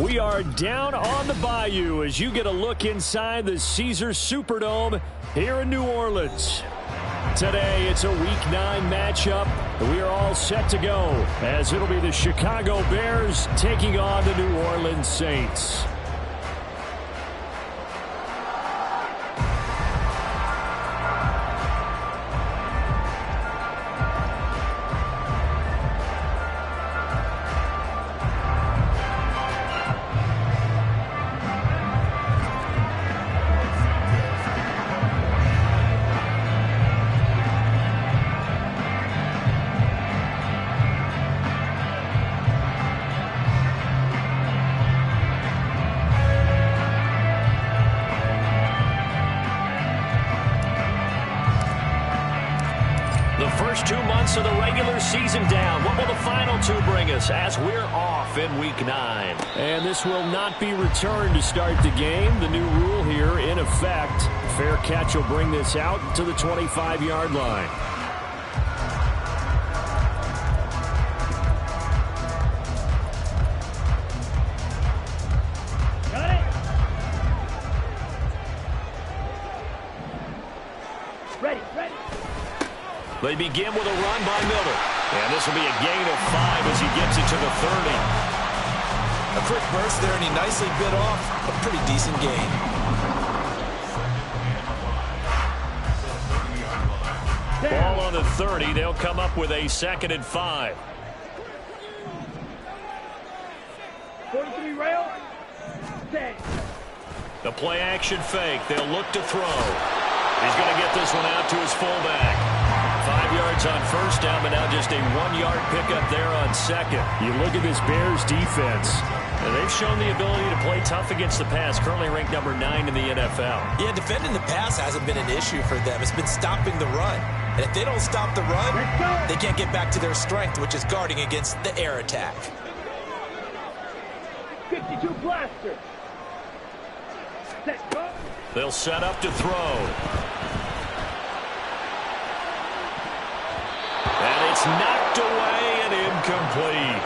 We are down on the bayou as you get a look inside the Caesars Superdome here in New Orleans. Today, it's a Week 9 matchup. We are all set to go as it'll be the Chicago Bears taking on the New Orleans Saints. First 2 months of the regular season down. What will the final 2 bring us as we're off in Week 9? And this will not be returned to start the game. The new rule here in effect. Fair catch will bring this out to the 25-yard line. They begin with a run by Miller. And this will be a gain of 5 as he gets it to the 30. A quick burst there, and he nicely bit off a pretty decent gain. Ball on the 30. They'll come up with a 2nd and 5. 43 rail. 10. The play action fake. They'll look to throw. He's going to get this one out to his fullback. 5 yards on first down, but now just a 1-yard pickup there on second. You look at this Bears defense. And they've shown the ability to play tough against the pass, currently ranked number 9 in the NFL. Yeah, defending the pass hasn't been an issue for them. It's been stopping the run. And if they don't stop the run, they can't get back to their strength, which is guarding against the air attack. 52 blaster. Set, go. They'll set up to throw. And it's knocked away and incomplete.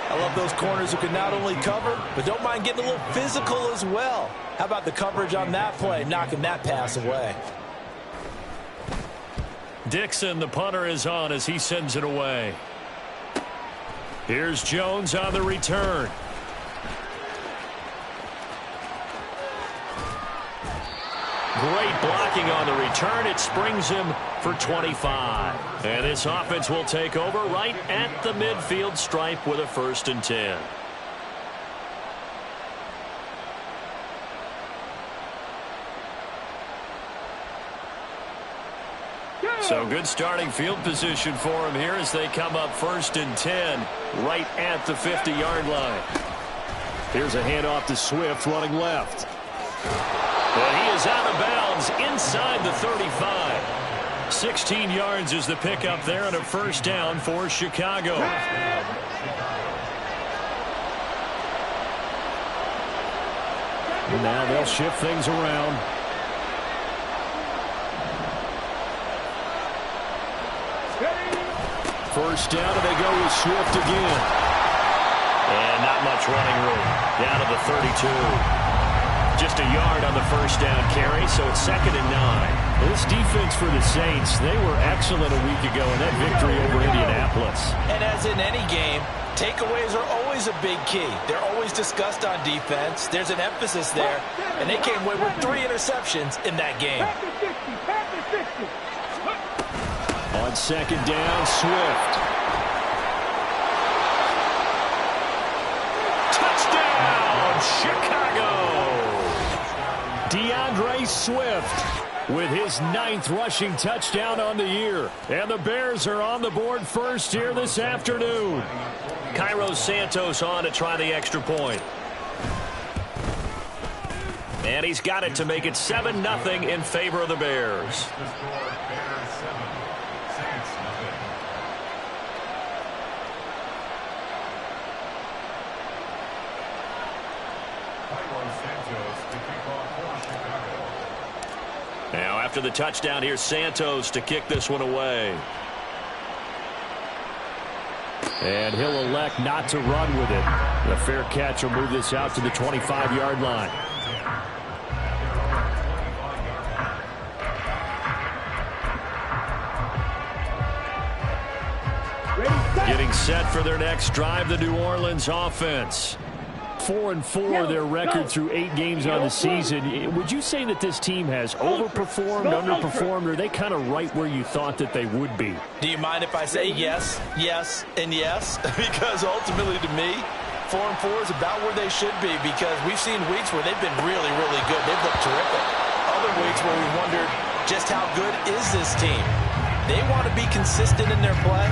I love those corners who can not only cover, but don't mind getting a little physical as well. How about the coverage on that play, knocking that pass away? Dixon, the punter, is on as he sends it away. Here's Jones on the return. Great blocking on the return. It springs him for 25. And this offense will take over right at the midfield stripe with a 1st and 10. So good starting field position for him here as they come up 1st and 10 right at the 50-yard line. Here's a handoff to Swift running left. But he is out of bounds inside the 35. 16 yards is the pickup there and a 1st down for Chicago. And now they'll shift things around. First down, and they go with Swift again. And not much running room. Down to the 32. Just a yard on the 1st down carry, so it's 2nd and 9. This defense for the Saints, they were excellent a week ago in that victory over Indianapolis. And as in any game, takeaways are always a big key. They're always discussed on defense. There's an emphasis there, and they came away with 3 interceptions in that game. On 2nd down, Swift. Touchdown, Chicago! DeAndre Swift with his 9th rushing touchdown on the year. And the Bears are on the board first here this afternoon. Cairo Santos on to try the extra point. And he's got it to make it 7-0 in favor of the Bears. Now after the touchdown, here's Santos to kick this one away. And he'll elect not to run with it. The fair catch will move this out to the 25-yard line. Getting set for their next drive, the New Orleans offense. 4-4 their record through 8 games on the season. Would you say that this team has overperformed, underperformed, or are they kind of right where you thought that they would be? Do you mind if I say yes, yes, and yes? Because ultimately to me, 4-4 is about where they should be, because we've seen weeks where they've been really, really good. They've looked terrific. Other weeks where we wondered just how good is this team. They want to be consistent in their play,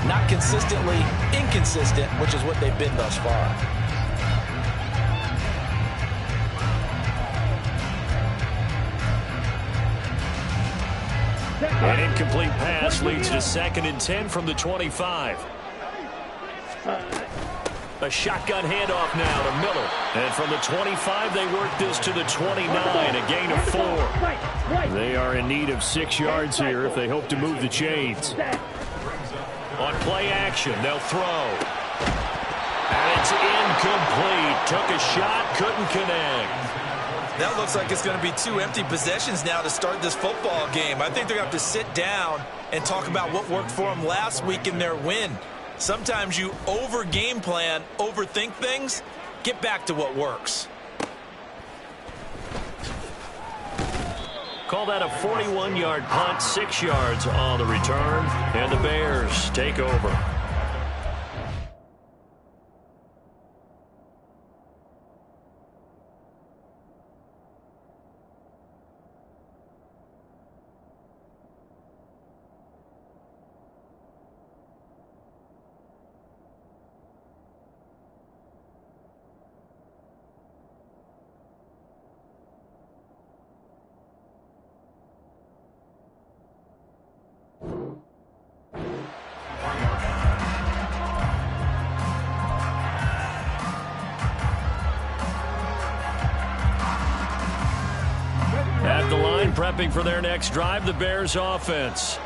not consistently inconsistent, which is what they've been thus far. An incomplete pass leads to 2nd and 10 from the 25. A shotgun handoff now to Miller. And from the 25, they work this to the 29, a gain of 4. They are in need of 6 yards here if they hope to move the chains. On play action, they'll throw. And it's incomplete. Took a shot, couldn't connect. That looks like it's going to be 2 empty possessions now to start this football game. I think they're going to have to sit down and talk about what worked for them last week in their win. Sometimes you over-game plan, overthink things. Get back to what works. Call that a 41-yard punt, 6 yards on the return, and the Bears take over. At the line, prepping for their next drive, the Bears offense.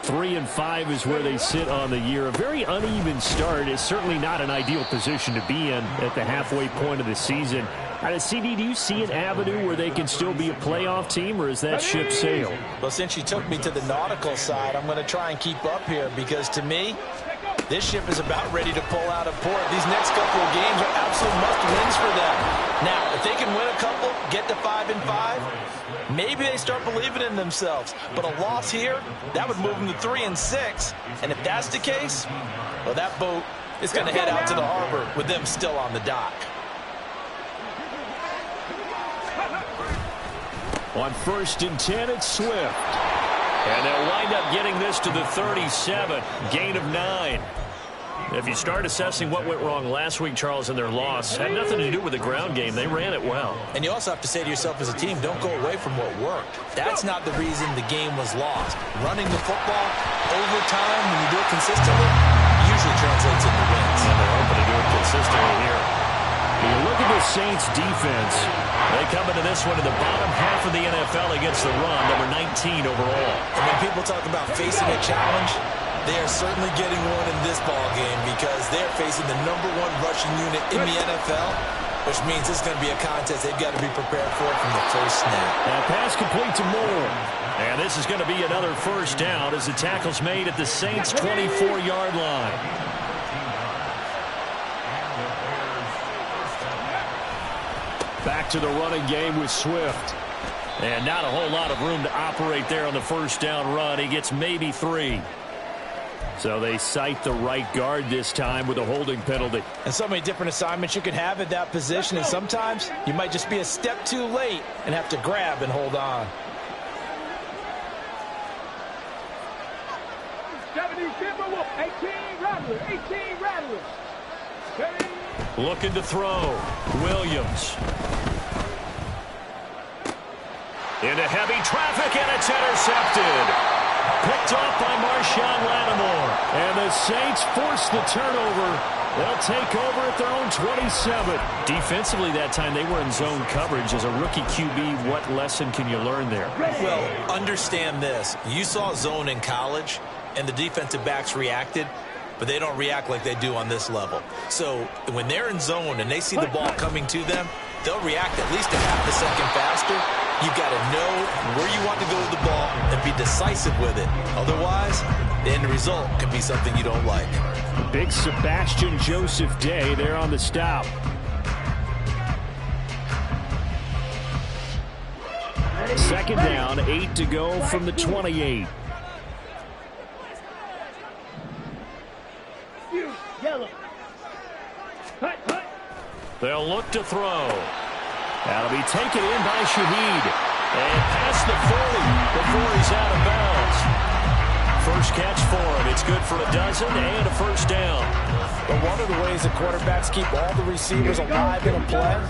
3-5 is where they sit on the year. A very uneven start is certainly not an ideal position to be in at the halfway point of the season. CD, do you see an avenue where they can still be a playoff team, or is that ship sailed? Well, since you took me to the nautical side, I'm going to try and keep up here, because to me, this ship is about ready to pull out of port. These next couple of games are absolute must-wins for them. Now, if they can win a couple, get to 5-5, maybe they start believing in themselves. But a loss here, that would move them to 3-6. And if that's the case, well, that boat is going to head out to the harbor with them still on the dock. On 1st and 10, it's Swift. And they'll wind up getting this to the 37, gain of 9. If you start assessing what went wrong last week, Charles, in their loss, had nothing to do with the ground game. They ran it well. And you also have to say to yourself as a team, don't go away from what worked. That's not the reason the game was lost. Running the football over time, when you do it consistently, usually translates into wins. And they're hoping to do it consistently here. When you look at the Saints defense, they come into this one in the bottom half of the NFL against the run, number 19 overall. And when people talk about facing a challenge, they are certainly getting one in this ball game, because they're facing the #1 rushing unit in the NFL, which means it's going to be a contest they've got to be prepared for from the first snap. And pass complete to Moore. And this is going to be another first down as the tackle's made at the Saints' 24-yard line. Back to the running game with Swift. And not a whole lot of room to operate there on the first down run. He gets maybe 3. So they cite the right guard this time with a holding penalty. And so many different assignments you can have at that position, and sometimes you might just be a step too late and have to grab and hold on. 18 Rattlers. Looking to throw. Williams. Into heavy traffic, and it's intercepted. Picked off by Marshawn Lattimore. And the Saints force the turnover. They'll take over at their own 27. Defensively that time, they were in zone coverage. As a rookie QB, what lesson can you learn there? Well, understand this. You saw zone in college, and the defensive backs reacted. but they don't react like they do on this level. So when they're in zone and they see the ball coming to them, they'll react at least a half a second faster. You've got to know where you want to go with the ball and be decisive with it. Otherwise, the end result can be something you don't like. Big Sebastian Joseph Day there on the stop. Second down, 8 to go from the 28. Yellow. They'll look to throw. That'll be taken in by Shaheed. And past the 40 before he's out of bounds. First catch for him. It's good for a dozen and a first down. But one of the ways the quarterbacks keep all the receivers alive in a play,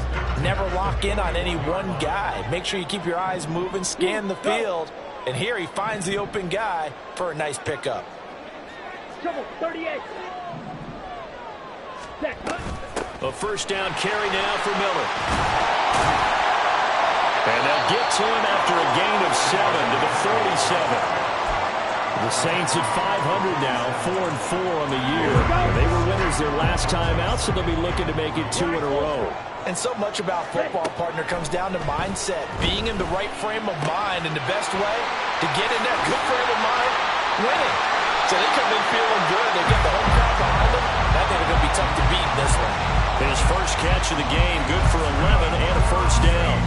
never lock in on any one guy. Make sure you keep your eyes moving, scan the field. And here he finds the open guy for a nice pickup. Trouble, 38. A first down carry now for Miller. And they'll get to him after a gain of 7 to the 47. The Saints at 500 now, 4-4 on the year. They were winners their last time out, so they'll be looking to make it 2 in a row. And so much about football, partner, comes down to mindset. Being in the right frame of mind, and the best way to get in that good frame of mind, winning. So they come in feeling good. They get the home crowd behind them. I think they're going to be tough to beat in this one. His first catch of the game, good for 11 and a first down.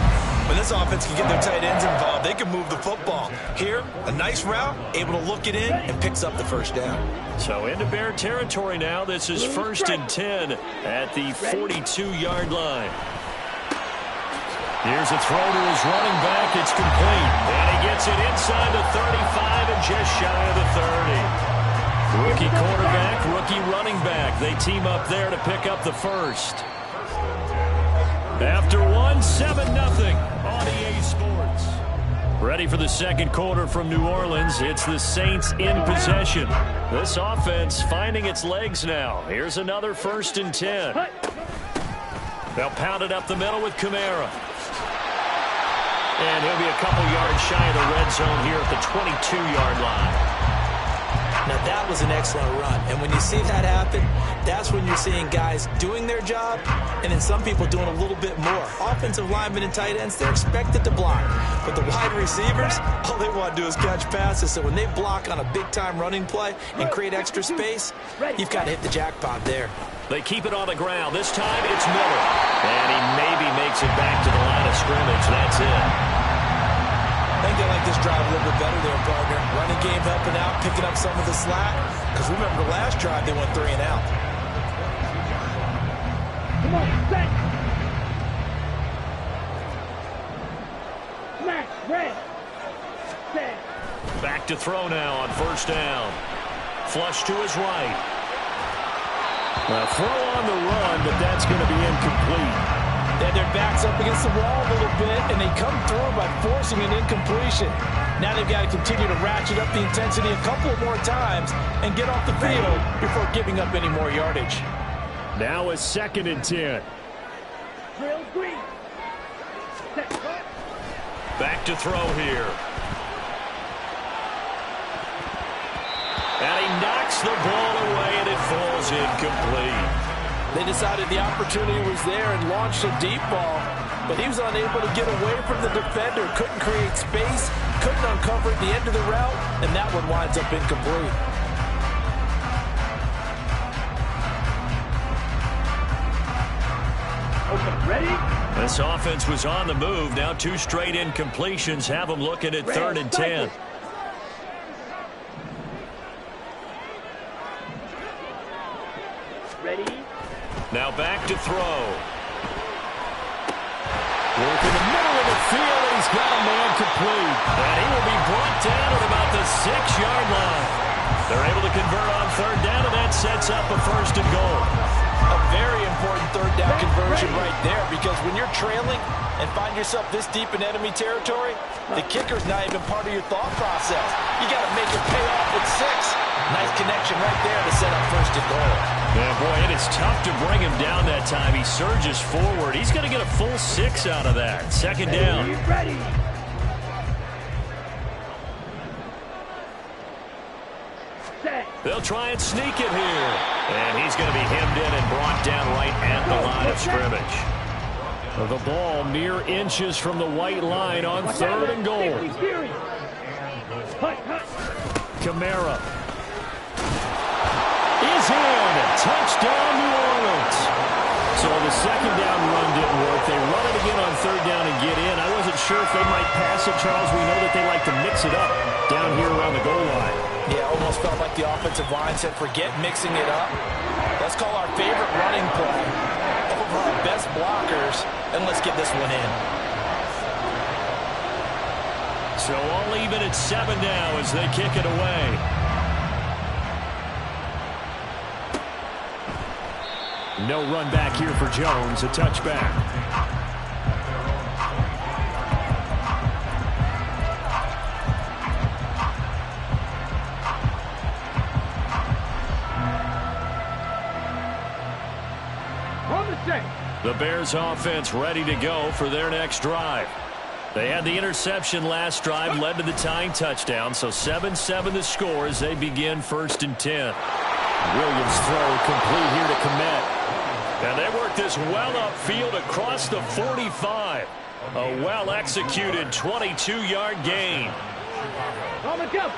When this offense can get their tight ends involved, they can move the football. Here, a nice route, able to look it in, and picks up the first down. So into Bear territory now. This is 1st and 10 at the 42-yard line. Here's a throw to his running back. It's complete. And he gets it inside the 35 and just shy of the 30. Rookie quarterback, rookie running back. They team up there to pick up the first. After 7-0 on EA Sports. Ready for the second quarter from New Orleans. It's the Saints in possession. This offense finding its legs now. Here's another 1st and 10. They'll pound it up the middle with Kamara. And he'll be a couple yards shy of the red zone here at the 22-yard line. Now that was an excellent run, and when you see that happen, that's when you're seeing guys doing their job, and then some people doing a little bit more. Offensive linemen and tight ends, they're expected to block, but the wide receivers, all they want to do is catch passes. So when they block on a big-time running play and create extra space, you've got to hit the jackpot there. They keep it on the ground. This time it's Miller, and he maybe makes it back to the line of scrimmage. That's it. I think they like this drive a little bit better there, partner. Running game helping out, picking up some of the slack. Because remember, the last drive, they went 3 and out. Come on, set. Smash, red. Set. Back to throw now on first down. Flush to his right. Well, throw on the run, but that's going to be incomplete. They had their backs up against the wall a little bit, and they come through by forcing an incompletion. Now they've got to continue to ratchet up the intensity a couple more times and get off the field before giving up any more yardage. Now a 2nd and 10. Drill green. Set. Back to throw here. And he knocks the ball away, and it falls incomplete. They decided the opportunity was there and launched a deep ball, but he was unable to get away from the defender, couldn't create space, couldn't uncover at the end of the route, and that one winds up incomplete. Okay, ready? This offense was on the move. Now 2 straight incompletions have them looking at 3rd and 10. Ready? Now back to throw. Work in the middle of the field, and he's got a man complete. And he will be brought down at about the 6-yard line. They're able to convert on 3rd down, and that sets up a 1st and goal. A very important 3rd down conversion right there, because when you're trailing and find yourself this deep in enemy territory, the kicker's not even part of your thought process. You got to make it pay off with 6. Nice connection right there to set up 1st and goal. Yeah, boy, and it's tough to bring him down that time. He surges forward. He's going to get a full 6 out of that. 2nd down. Ready? Set. They'll try and sneak it here. And he's going to be hemmed in and brought down right at the line of scrimmage. The ball mere inches from the white line on 3rd and goal. Kamara is in. Touchdown, New Orleans. So the second down run didn't work. They run it again on 3rd down and get in. I wasn't sure if they might pass it, Charles. We know that they like to mix it up down here around the goal line. Yeah, almost felt like the offensive line said, forget mixing it up. Let's call our favorite running play over our best blockers, and let's get this one in. So all even at 7 now as they kick it away. No run back here for Jones, a touchback. The Bears offense ready to go for their next drive. They had the interception last drive, led to the tying touchdown, so 7-7 the score as they begin 1st and 10. Williams throw complete here to Kmet. And they work this well upfield across the 45. A well-executed 22-yard gain. On the jump.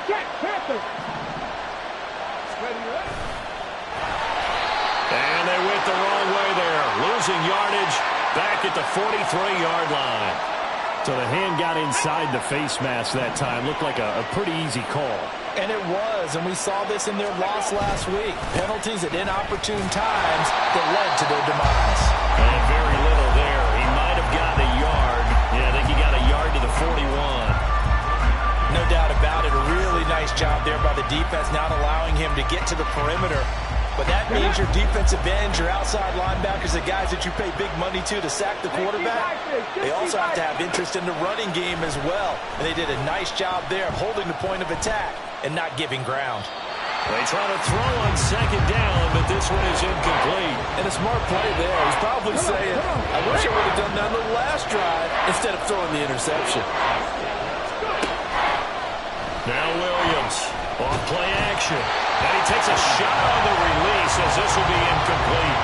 Jack Panther. And they went the wrong way there. Losing yardage back at the 43-yard line. So the hand got inside the face mask that time. Looked like a pretty easy call. And it was, and we saw this in their loss last week. Penalties at inopportune times that led to their demise. And very little there. He might have gotten a yard. Yeah, I think he got a yard to the 41. No doubt about it. A really nice job there by the defense, not allowing him to get to the perimeter. But that means your defensive ends, your outside linebackers, the guys that you pay big money to sack the quarterback, they also have to have interest in the running game as well. And they did a nice job there of holding the point of attack and not giving ground. They try to throw on 2nd down, but this one is incomplete. And a smart play there. He's probably saying, I wish I would have done that on the last drive instead of throwing the interception. Now Williams off play action. And he takes a shot on the release as this will be incomplete.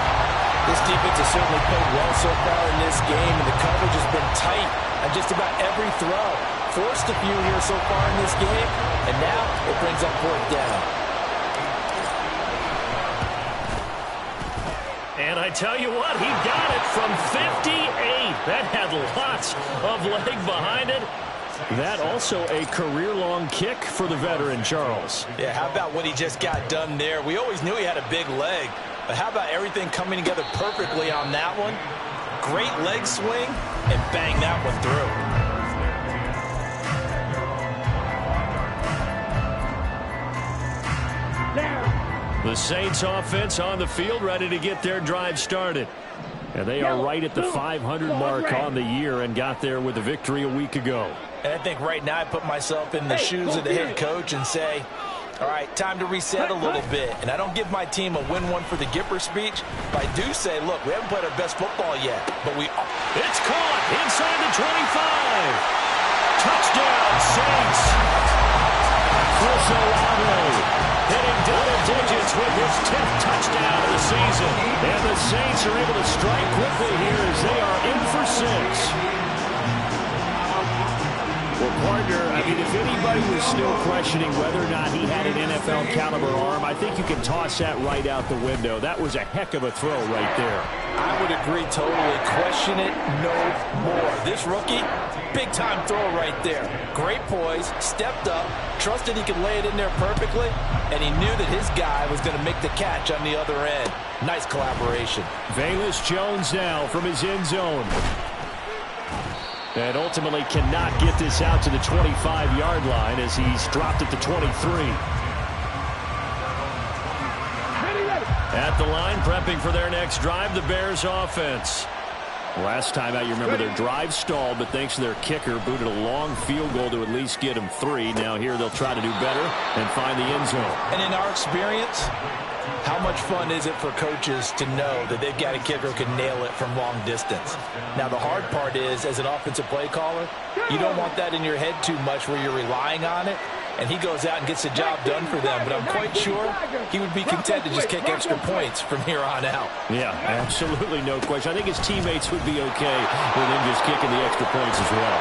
This defense has certainly played well so far in this game, and the coverage has been tight on just about every throw. Forced a few here so far in this game, and now it brings up 4th down. And I tell you what, he got it from 58. That had lots of leg behind it. That also a career-long kick for the veteran, Charles. Yeah, how about what he just got done there? We always knew he had a big leg, but how about everything coming together perfectly on that one? Great leg swing, and bang that one through. The Saints offense on the field, ready to get their drive started. And they are right at the 500 mark on the year and got there with a victory a week ago. And I think right now I put myself in the shoes of the head coach and say, all right, time to reset a little bit. And I don't give my team a win one for the Gipper speech, but I do say, look, we haven't played our best football yet, but we are. It's caught inside the 25. Touchdown, Saints. Chris Olave hitting double digits with his 10th touchdown of the season. And the Saints are able to strike quickly here as they are in for 6. Well, partner, I mean, if anybody was still questioning whether or not he had an NFL caliber arm, I think you can toss that right out the window. That was a heck of a throw right there. I would agree totally. Question it no more. This rookie, big-time throw right there. Great poise, stepped up, trusted he could lay it in there perfectly, and he knew that his guy was going to make the catch on the other end. Nice collaboration. Velus Jones now from his end zone. And ultimately cannot get this out to the 25-yard line as he's dropped at the 23. At the line, prepping for their next drive, the Bears offense. Last time out, you remember their drive stalled, but thanks to their kicker, booted a long field goal to at least get them 3. Now here they'll try to do better and find the end zone. And in our experience, how much fun is it for coaches to know that they've got a kicker who can nail it from long distance? Now, the hard part is, as an offensive play caller, you don't want that in your head too much where you're relying on it, and he goes out and gets the job done for them. But I'm quite sure he would be content to just kick extra points from here on out. Yeah, absolutely no question. I think his teammates would be okay with him just kicking the extra points as well.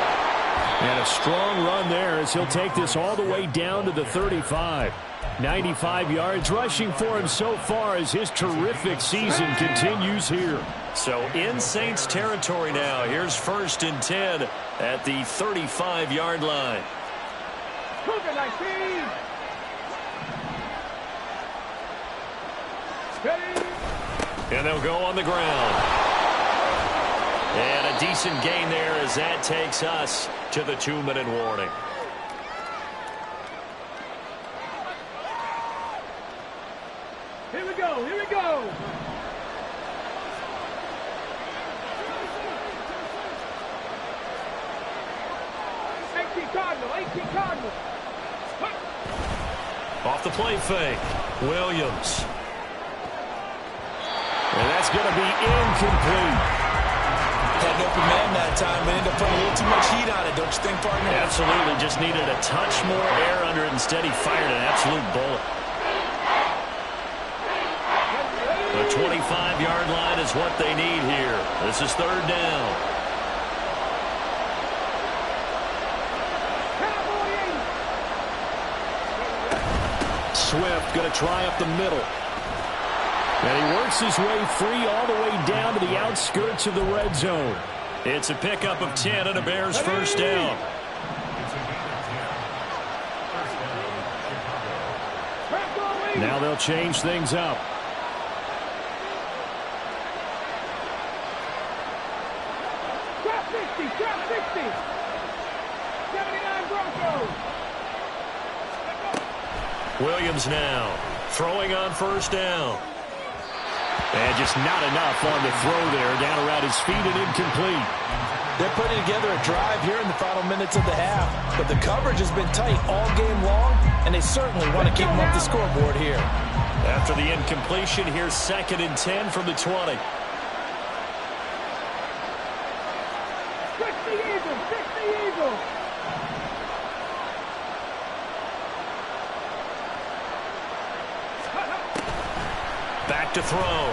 And a strong run there as he'll take this all the way down to the 35. 95 yards rushing for him so far as his terrific season continues here. So in Saints territory now. Here's 1st and 10 at the 35-yard line. Cougar 19. Steady. And they'll go on the ground. And a decent gain there as that takes us to the 2-minute warning. Here we go. Here we go. Cardinal, 18 Cardinal. Off the play fake, Williams. And that's going to be incomplete. Had an open man that time, but ended up putting a little too much heat on it, don't you think, partner? Absolutely, just needed a touch more air under it. Instead, he fired an absolute bullet. The 25-yard line is what they need here. This is 3rd down. Swift going to try up the middle. And he works his way free all the way down to the outskirts of the red zone. It's a pickup of 10 and a Bears 1st down. Now they'll change things up. Drop 60, drop 60. 79 Broncos. Williams now throwing on 1st down. And just not enough on the throw there. Down around his feet and incomplete. They're putting together a drive here in the final minutes of the half. But the coverage has been tight all game long, and they certainly want to keep them off the scoreboard here. After the incompletion, here's 2nd and 10 from the 20. 60 Eagles, 60 Eagles. Back to throw.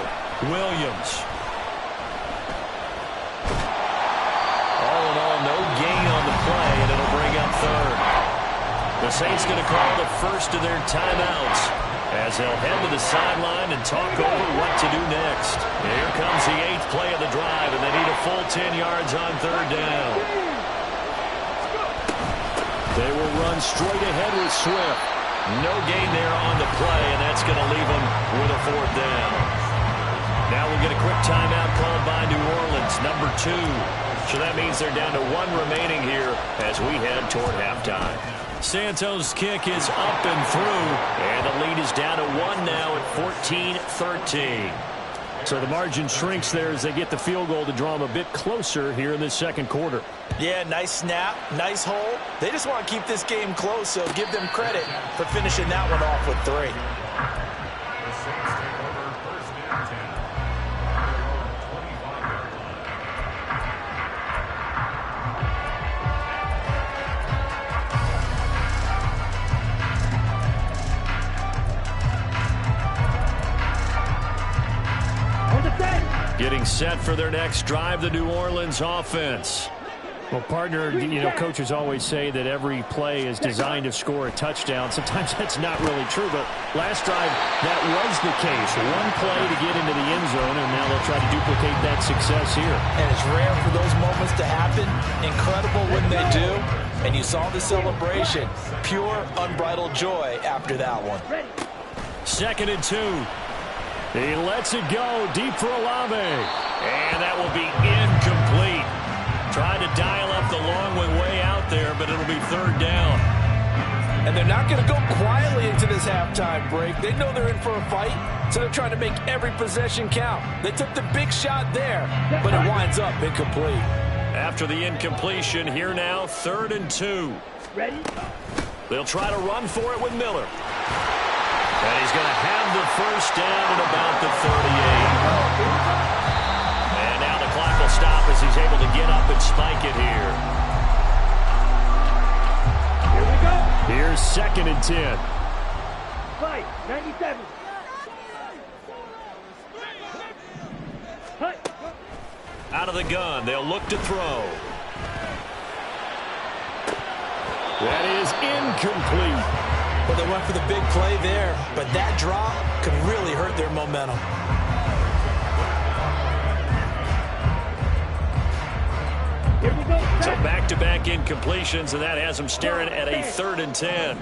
Williams. All in all, no gain on the play, and it'll bring up 3rd. The Saints going to call the first of their timeouts as they'll head to the sideline and talk over what to do next. And here comes the 8th play of the drive, and they need a full 10 yards on 3rd down. They will run straight ahead with Swift. No gain there on the play, and that's going to leave them with a 4th down. Now we'll get a quick timeout called by New Orleans, number 2. So that means they're down to 1 remaining here as we head toward halftime. Santos' kick is up and through, and the lead is down to 1 now at 14-13. So the margin shrinks there as they get the field goal to draw them a bit closer here in this 2nd quarter. Yeah, nice snap, nice hole. They just want to keep this game close, so give them credit for finishing that one off with 3. Getting set for their next drive, the New Orleans offense. Well, partner, coaches always say that every play is designed to score a touchdown. Sometimes that's not really true, but last drive, that was the case. 1 play to get into the end zone, and now they'll try to duplicate that success here. And it's rare for those moments to happen. Incredible when they do. And you saw the celebration. Pure, unbridled joy after that one. 2nd and 2. He lets it go deep for Olave. And that will be incomplete. Tried to dial up the long one way out there, but it'll be 3rd down. And they're not going to go quietly into this halftime break. They know they're in for a fight. So they're trying to make every possession count. They took the big shot there, but it winds up incomplete. After the incompletion, here now, 3rd and 2. Ready? They'll try to run for it with Miller. And he's going to have the first down at about the 38. And now the clock will stop as he's able to get up and spike it here. Here we go. Here's 2nd and 10. Fight. 97. Hut. Out of the gun, they'll look to throw. That is incomplete. Well, they went for the big play there, but that drop could really hurt their momentum. Here we go. So back-to-back incompletions, and that has them staring at a 3rd and 10.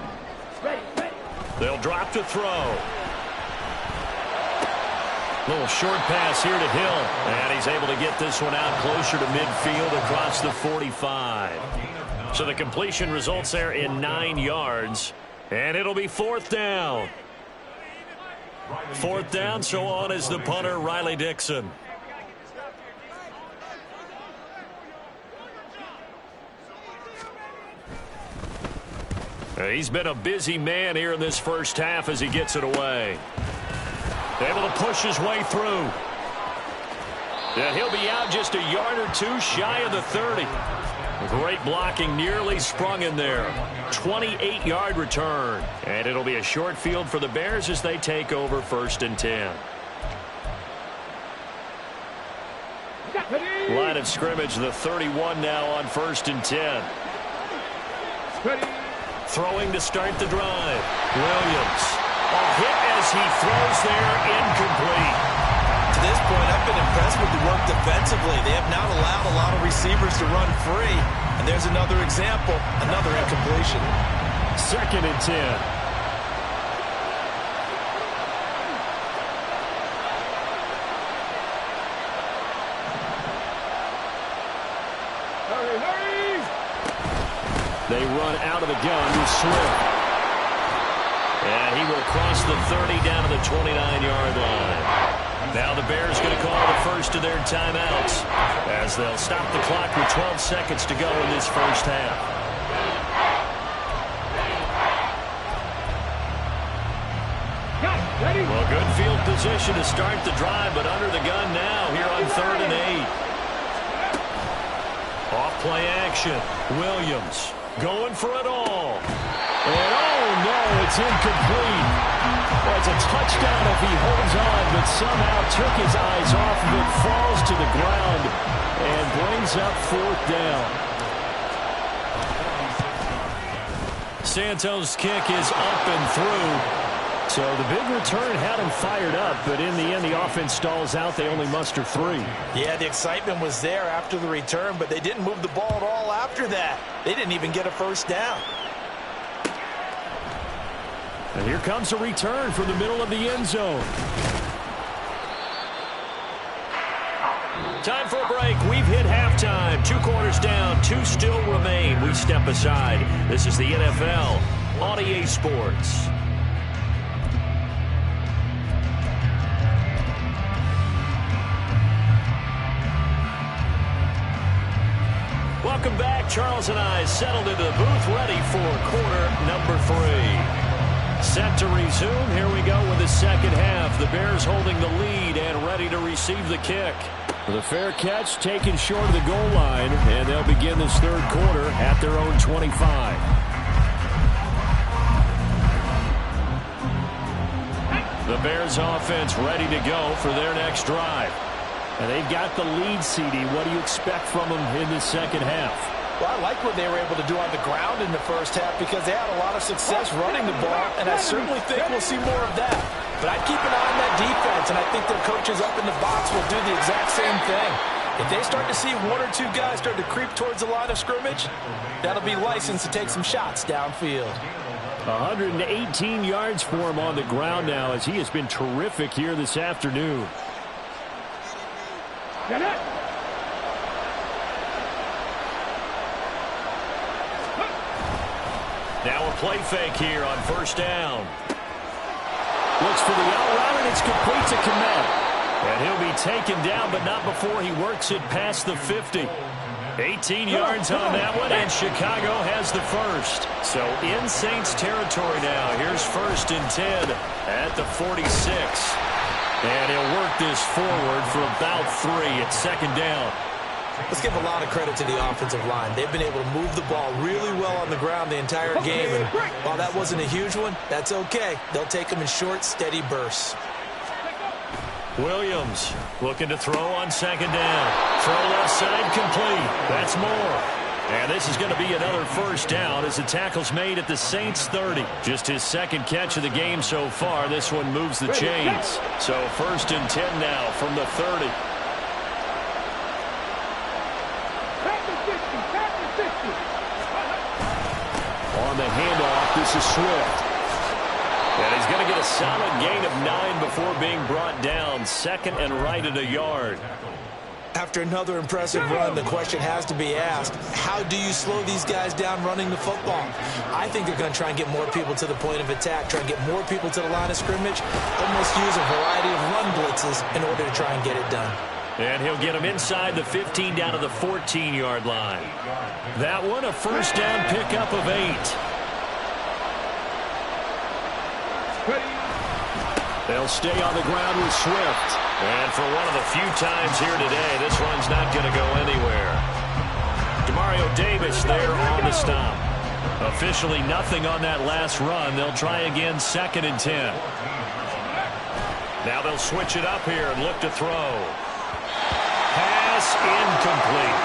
Ready, ready. They'll drop to throw. Little short pass here to Hill, and he's able to get this one out closer to midfield across the 45. So the completion results there in 9 yards, and it'll be 4th down. 4th down, so on is the punter, Riley Dixon. He's been a busy man here in this first half as he gets it away. Able to push his way through. Yeah, he'll be out just a yard or two shy of the 30. Great blocking, nearly sprung in there. 28-yard return. And it'll be a short field for the Bears as they take over 1st and 10. Ready. Line of scrimmage, the 31 now on 1st and 10. Ready. Throwing to start the drive. Williams. A hit as he throws there, incomplete. To this point, I've been impressed with the work defensively. They have not allowed a lot of receivers to run free. And there's another example, another incompletion. 2nd and 10. Hurry, hurry. They run out of the gun with Swift. And he will cross the 30 down to the 29-yard line. Now the Bears going to call the first of their timeouts as they'll stop the clock with 12 seconds to go in this first half. Ready. Well, good field position to start the drive, but under the gun now here on 3rd and 8. Off play action. Williams going for it all. And oh no, it's incomplete. Well, it's a touchdown if he holds on, but somehow took his eyes off of it, falls to the ground, and brings up 4th down. Santos' kick is up and through. So the big return had him fired up, but in the end, the offense stalls out. They only muster 3. Yeah, the excitement was there after the return, but they didn't move the ball at all after that. They didn't even get a first down. And here comes a return from the middle of the end zone. Time for a break. We've hit halftime. 2 quarters down, 2 still remain. We step aside. This is the NFL on EA Sports. Welcome back. Charles and I settled into the booth, ready for quarter number 3. Set to resume. Here we go with the second half. The Bears holding the lead and ready to receive the kick. The fair catch taken short of the goal line, and they'll begin this 3rd quarter at their own 25. The Bears offense ready to go for their next drive. And they've got the lead, CD. What do you expect from them in the second half? Well, I like what they were able to do on the ground in the first half because they had a lot of success running the ball, and I certainly think we'll see more of that. But I'd keep an eye on that defense, and I think their coaches up in the box will do the exact same thing. If they start to see 1 or 2 guys start to creep towards the line of scrimmage, that'll be licensed to take some shots downfield. 118 yards for him on the ground now as he has been terrific here this afternoon. Get it. Now a play fake here on 1st down. Looks for the out route, and It's complete to Kmet. And he'll be taken down, but not before he works it past the 50. 18 yards on that one, and Chicago has the first. So in Saints territory now. Here's 1st and 10 at the 46. And he'll work this forward for about 3 at 2nd down. Let's give a lot of credit to the offensive line. They've been able to move the ball really well on the ground the entire game. And while that wasn't a huge one, that's okay. They'll take them in short, steady bursts. Williams looking to throw on 2nd down. Throw left side complete. That's more. And this is going to be another 1st down as the tackle's made at the Saints 30. Just his 2nd catch of the game so far. This one moves the chains. So 1st and 10 now from the 30. On the handoff, this is Swift. And he's going to get a solid gain of 9 before being brought down. 2nd and right at a yard. After another impressive run, the question has to be asked, how do you slow these guys down running the football? I think they're going to try and get more people to the point of attack, try and get more people to the line of scrimmage, almost use a variety of run blitzes in order to try and get it done. And he'll get him inside the 15 down to the 14-yard line. That one, a 1st down pickup of 8. They'll stay on the ground with Swift. And for one of the few times here today, this run's not going to go anywhere. Demario Davis there on the stop. Officially nothing on that last run. They'll try again 2nd and 10. Now they'll switch it up here and look to throw. Pass incomplete.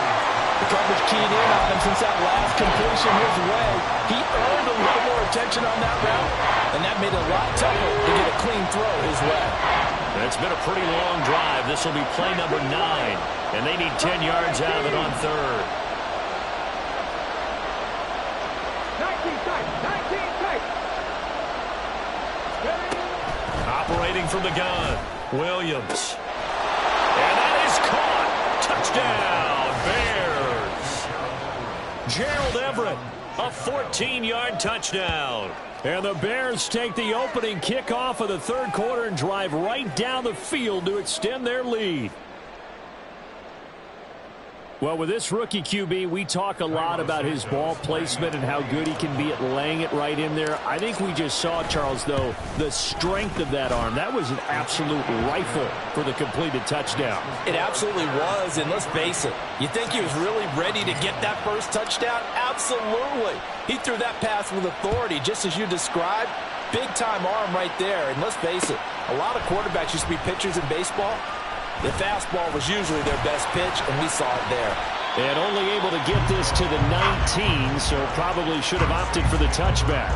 The coverage keyed in on him since that last completion his way. He earned a little more attention on that route, and that made it a lot tougher to get a clean throw his way. It's been a pretty long drive. This will be play number 9, and they need 10 yards out of it on 3rd. 19 tight. Operating from the gun, Williams. And that is caught. Touchdown, Bears. Gerald Everett, a 14-yard touchdown. And the Bears take the opening kickoff of the 3rd quarter and drive right down the field to extend their lead. Well, with this rookie QB, we talk a lot about his ball placement and how good he can be at laying it right in there. I think we just saw, Charles, though, the strength of that arm. That was an absolute rifle for the completed touchdown. It absolutely was, and let's face it, you think he was really ready to get that first touchdown? Absolutely. He threw that pass with authority, just as you described. Big-time arm right there, and let's face it, a lot of quarterbacks used to be pitchers in baseball. The fastball was usually their best pitch, and we saw it there. And only able to get this to the 19, so probably should have opted for the touchback.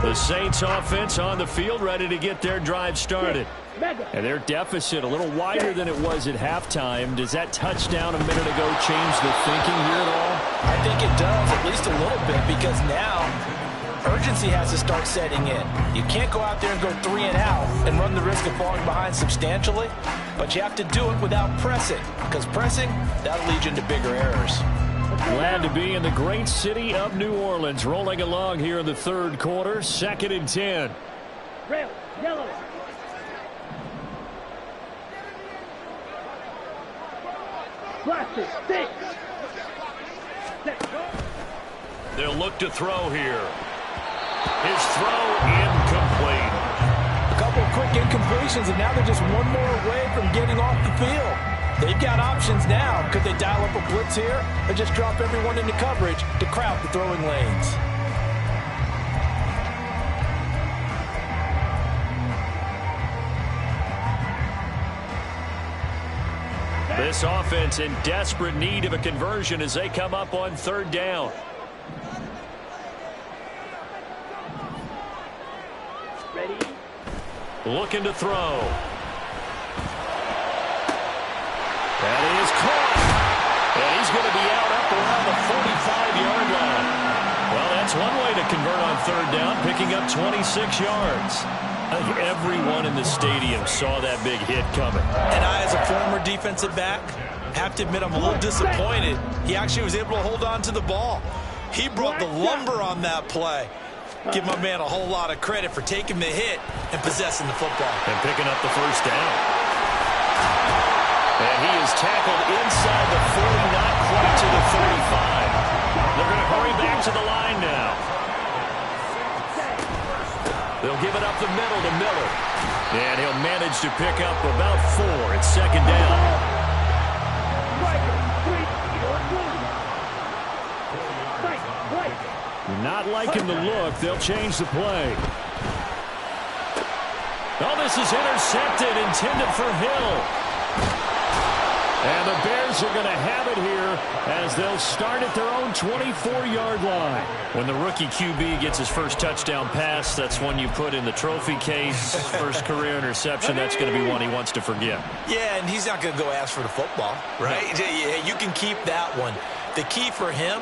The Saints offense on the field ready to get their drive started. And their deficit a little wider than it was at halftime. Does that touchdown a minute ago change the thinking here at all? I think it does, at least a little bit, because now urgency has to start setting in. You can't go out there and go 3 and out and run the risk of falling behind substantially, but you have to do it without pressing, because pressing, that'll lead you into bigger errors. Glad to be in the great city of New Orleans, rolling along here in the 3rd quarter, 2nd and 10. Red, yellow. Plastic, stick. They'll look to throw here. His throw incomplete. A couple of quick incompletions, and now they're just one more away from getting off the field. They've got options now. Could they dial up a blitz here or just drop everyone into coverage to crowd the throwing lanes? This offense in desperate need of a conversion as they come up on 3rd down. Ready? Looking to throw. That is caught. And he's going to be out up around the 45-yard line. Well, that's one way to convert on 3rd down, picking up 26 yards. I think everyone in the stadium saw that big hit coming. And I, as a former defensive back, have to admit I'm a little disappointed. He actually was able to hold on to the ball. He brought the lumber on that play. Give my man a whole lot of credit for taking the hit and possessing the football. And picking up the first down. And he is tackled inside the 40, not quite to the 35. They're going to hurry back to the line now. They'll give it up the middle to Miller. And he'll manage to pick up about 4. It's second down. Not liking the look. They'll change the play. Oh, this is intercepted, intended for Hill. And the Bears are going to have it here as they'll start at their own 24-yard line. When the rookie QB gets his first touchdown pass, that's one you put in the trophy case. First career interception, that's going to be one he wants to forget. Yeah, and he's not going to go ask for the football, right? No. You can keep that one. The key for him,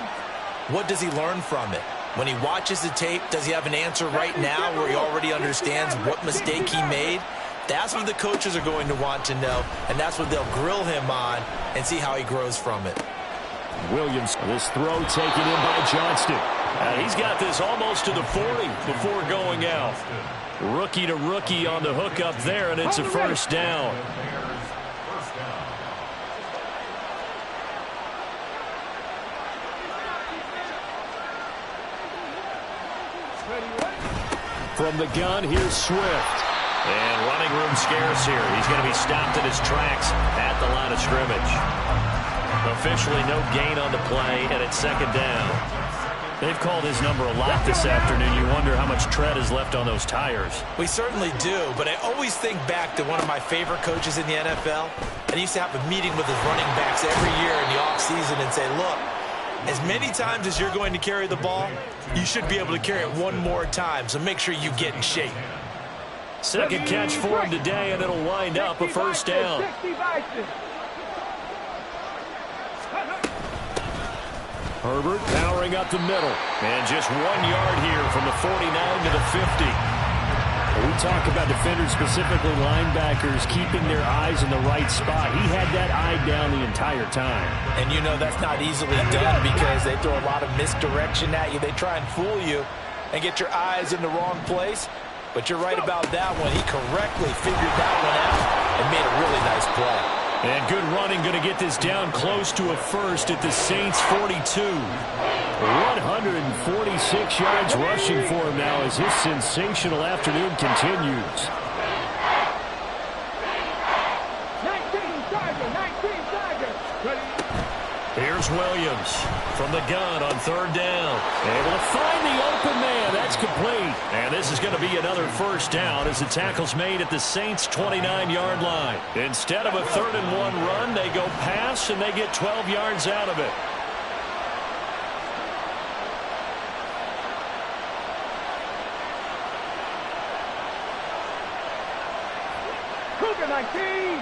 what does he learn from it? When he watches the tape, does he have an answer right now where he already understands what mistake he made? That's what the coaches are going to want to know, and that's what they'll grill him on and see how he grows from it. Williams, this throw taken in by Johnston. He's got this almost to the 40 before going out. Rookie to rookie on the hook up there, and it's a first down. From the gun, here's Swift. And running room scarce here. He's going to be stopped in his tracks at the line of scrimmage. Officially no gain on the play, and it's second down. They've called his number a lot this afternoon. You wonder how much tread is left on those tires. We certainly do, but I always think back to one of my favorite coaches in the NFL. And he used to have a meeting with his running backs every year in the offseason and say, look, as many times as you're going to carry the ball, you should be able to carry it one more time, so make sure you get in shape. Second catch for him today, and it'll wind up a first down. Herbert powering up the middle. And just 1 yard here from the 49 to the 50. We talk about defenders, specifically linebackers, keeping their eyes in the right spot. He had that eye down the entire time. And you know that's not easily done because they throw a lot of misdirection at you. They try and fool you and get your eyes in the wrong place. But you're right about that one. He correctly figured that one out and made a really nice play. And good running, going to get this down close to a first at the Saints 42. 146 yards rushing for him now as his sensational afternoon continues. 19 Tiger. Here's Williams from the gun on third down. Able to find the open man. That's complete. And this is going to be another first down as the tackle's made at the Saints' 29-yard line. Instead of a 3rd and 1 run, they go pass, and they get 12 yards out of it. Cougar 19.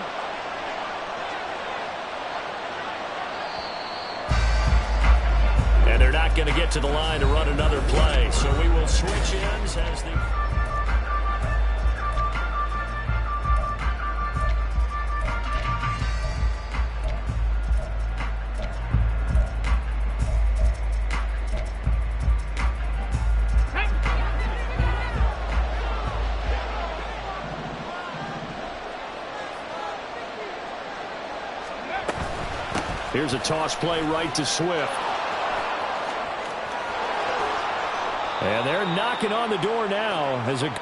And they're not going to get to the line to run another play. So we will switch ends as the... Here's a toss play right to Swift. And they're knocking on the door now as a...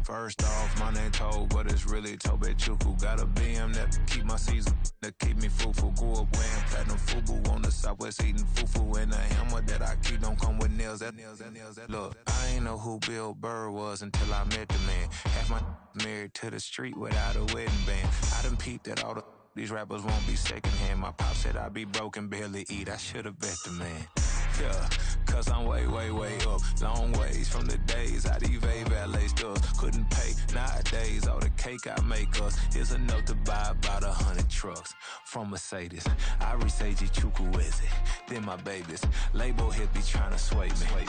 First off, my name Toad, but it's really Tobe Chuku. Got a BM that keep my season, that keep me fufu. Grew up wearing platinum fubu on the southwest, eating fufu. And a hammer that I keep don't come with nails. Look, I ain't know who Bill Burr was until I met the man. Half my married to the street without a wedding band. I done peeped that all these rappers won't be secondhand. My pop said I'd be broken, barely eat. I should've bet the man. Yeah, cause I'm way, way, way up. Long ways from the days I evade valet stores. Couldn't pay nowadays. All the cake I make us is enough to buy about 100 trucks from Mercedes. I Seiji Chukwueze, then my babies. Label hit be trying to sway me.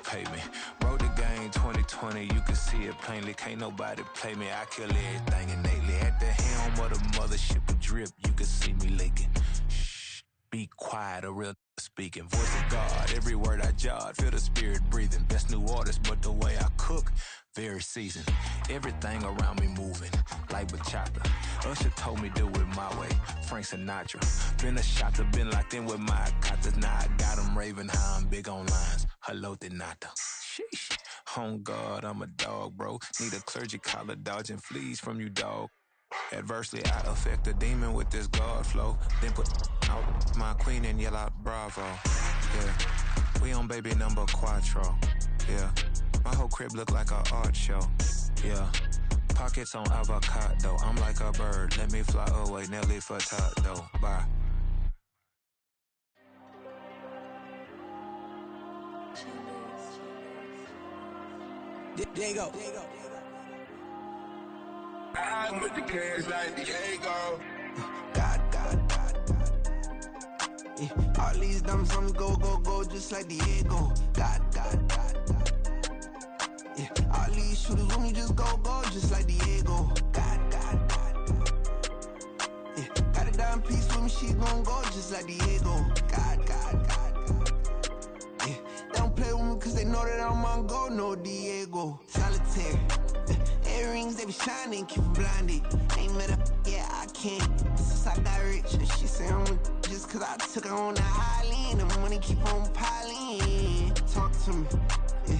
Pay me. Wrote the game 2020, you can see it plainly. Can't nobody play me. I kill everything innately. At the helm of the mothership with drip, you can see me leaking. Shh, be quiet, a real speaking. Voice of God, every word I jot, feel the spirit breathing. Best new artist, but the way I cook, very seasoned. Everything around me moving, like bachata. Usher told me do it my way, Frank Sinatra. Been a shotter, been locked in with my katas. Now I got them raving how I'm big on lines. Hello, Denata. Sheesh. On God, I'm a dog, bro. Need a clergy collar, dodging fleas from you, dog. Adversely, I affect the demon with this God flow. Then put out my queen and yell out bravo. Yeah, we on baby number quattro. Yeah, my whole crib look like an art show. Yeah, pockets on avocado. I'm like a bird. Let me fly away, Nelly Furtado. Bye. Diego. I'm with the cash like Diego. God. Yeah. All these dumb from go, just like Diego. God. Yeah. All these shooters with me just go, just like Diego. God. Yeah. Got a dime piece with me, she gon' go just like Diego. God. Yeah. They don't play with me cause they know that I'm on go, no Diego. Solitaire. Earrings, they be shining, keep them blinded. Ain't met up, yeah, I can't. Since I got rich, she say I'm just cause I took her on the island. The money keep on piling. Talk to me, yeah.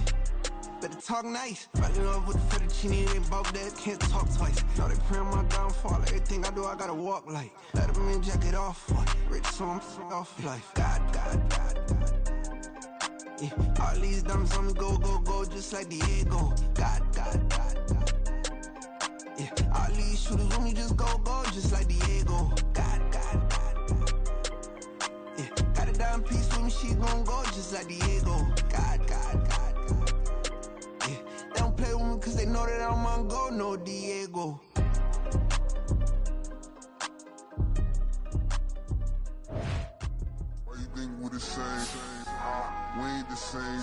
Better talk nice. Falling up with the fettuccine, they both that can't talk twice. Know they pray on my downfall. Everything I do, I gotta walk like. Let them in, jacket off. Rich, so I'm off life. God. Yeah. All these dummies on me go, just like Diego. God. Yeah, all these shooters with me just go, just like Diego. God. Yeah, got a dime piece with me, she gon' go just like Diego. God. Yeah, they don't play with me cause they know that I'm on go, no Diego. Why you think we the same? We ain't the same.